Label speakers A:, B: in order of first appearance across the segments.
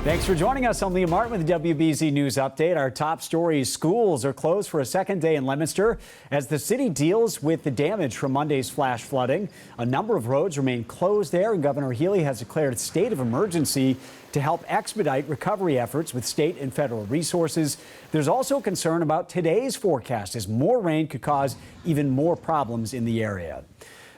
A: Thanks for joining us. I'm Liam Martin with the WBZ News Update. Our top story is schools are closed for a second day in Leominster as the city deals with the damage from Monday's flash flooding. A number of roads remain closed there, and Governor Healy has declared a state of emergency to help expedite recovery efforts with state and federal resources. There's also concern about today's forecast as more rain could cause even more problems in the area.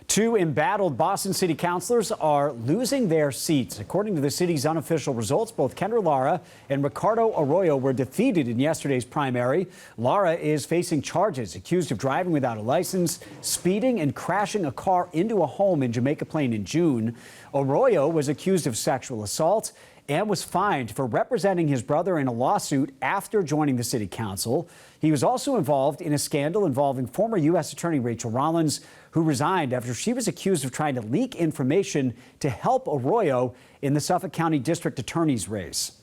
A: Two embattled Boston City councilors are losing their seats. According to the city's unofficial results, both Kendra Lara and Ricardo Arroyo were defeated in yesterday's primary. Lara is facing charges accused of driving without a license, speeding, and crashing a car into a home in Jamaica Plain in June. Arroyo was accused of sexual assault and was fined for representing his brother in a lawsuit after joining the city council. He was also involved in a scandal involving former U.S. Attorney Rachel Rollins, who resigned after she was accused of trying to leak information to help Arroyo in the Suffolk County District Attorney's race.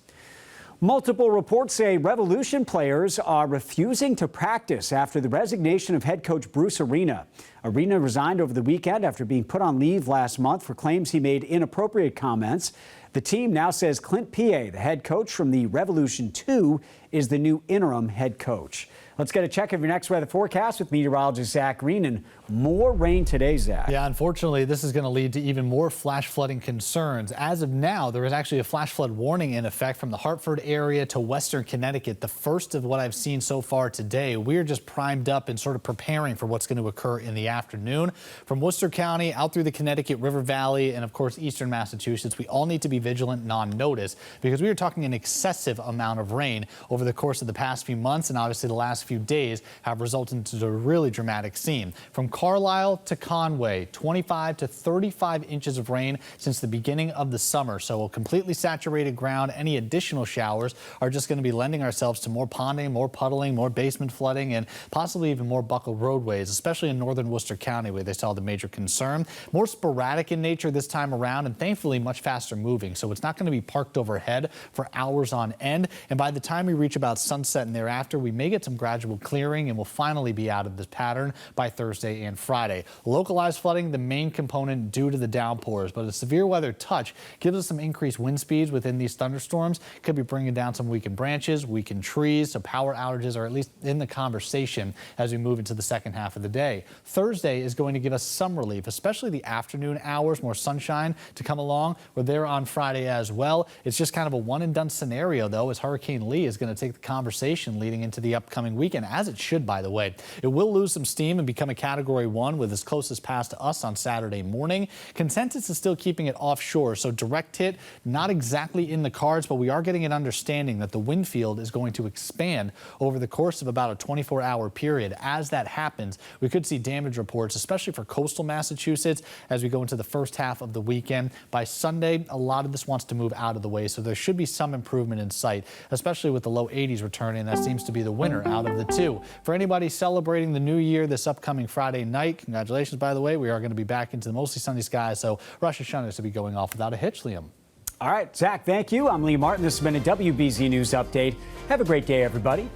A: Multiple reports say Revolution players are refusing to practice after the resignation of head coach Bruce Arena. Arena resigned over the weekend after being put on leave last month for claims he made inappropriate comments. The team now says Clint P.A., the head coach from the Revolution 2, is the new interim head coach. Let's get a check of your next weather forecast with meteorologist Zach Green. And more rain today, Zach.
B: Yeah, unfortunately, this is going to lead to even more flash flooding concerns. As of now, there is actually a flash flood warning in effect from the Hartford area to western Connecticut, the first of what I've seen so far today. We're just primed up and sort of preparing for what's going to occur in the afternoon. From Worcester County out through the Connecticut River Valley and, of course, eastern Massachusetts, we all need to be vigilant and on notice because we are talking an excessive amount of rain over the course of the past few months, and obviously the last few days have resulted into a really dramatic scene. From Carlisle to Conway, 25 to 35 inches of rain since the beginning of the summer. So a completely saturated ground. Any additional showers are just going to be lending ourselves to more ponding, more puddling, more basement flooding, and possibly even more buckled roadways, especially in northern Worcester County where they saw the major concern. More sporadic in nature this time around, and thankfully much faster moving. So it's not going to be parked overhead for hours on end. And by the time we reach about sunset and thereafter, we may get some gradual clearing and will finally be out of this pattern by Thursday and Friday. Localized flooding, the main component due to the downpours, but a severe weather touch gives us some increased wind speeds within these thunderstorms. Could be bringing down some weakened branches, weakened trees, so power outages are at least in the conversation as we move into the second half of the day. Thursday is going to give us some relief, especially the afternoon hours, more sunshine to come along. We're there on Friday as well. It's just kind of a one and done scenario though, as Hurricane Lee is going to take the conversation leading into the upcoming weekend, as it should, by the way. It will lose some steam and become a Category 1 with its closest pass to us on Saturday morning. Consensus is still keeping it offshore, so direct hit not exactly in the cards, but we are getting an understanding that the wind field is going to expand over the course of about a 24-hour period. As that happens, we could see damage reports, especially for coastal Massachusetts, as we go into the first half of the weekend. By Sunday, a lot of this wants to move out of the way, so there should be some improvement in sight, especially with the low 80s returning. That seems to be the winner out of the two. For anybody celebrating the new year this upcoming Friday night, congratulations, by the way. We are going to be back into the mostly sunny skies, so Rosh Hashanah to be going off without a hitch, Liam.
A: All right, Zach, thank you. I'm Liam Martin. This has been a WBZ News Update. Have a great day, everybody.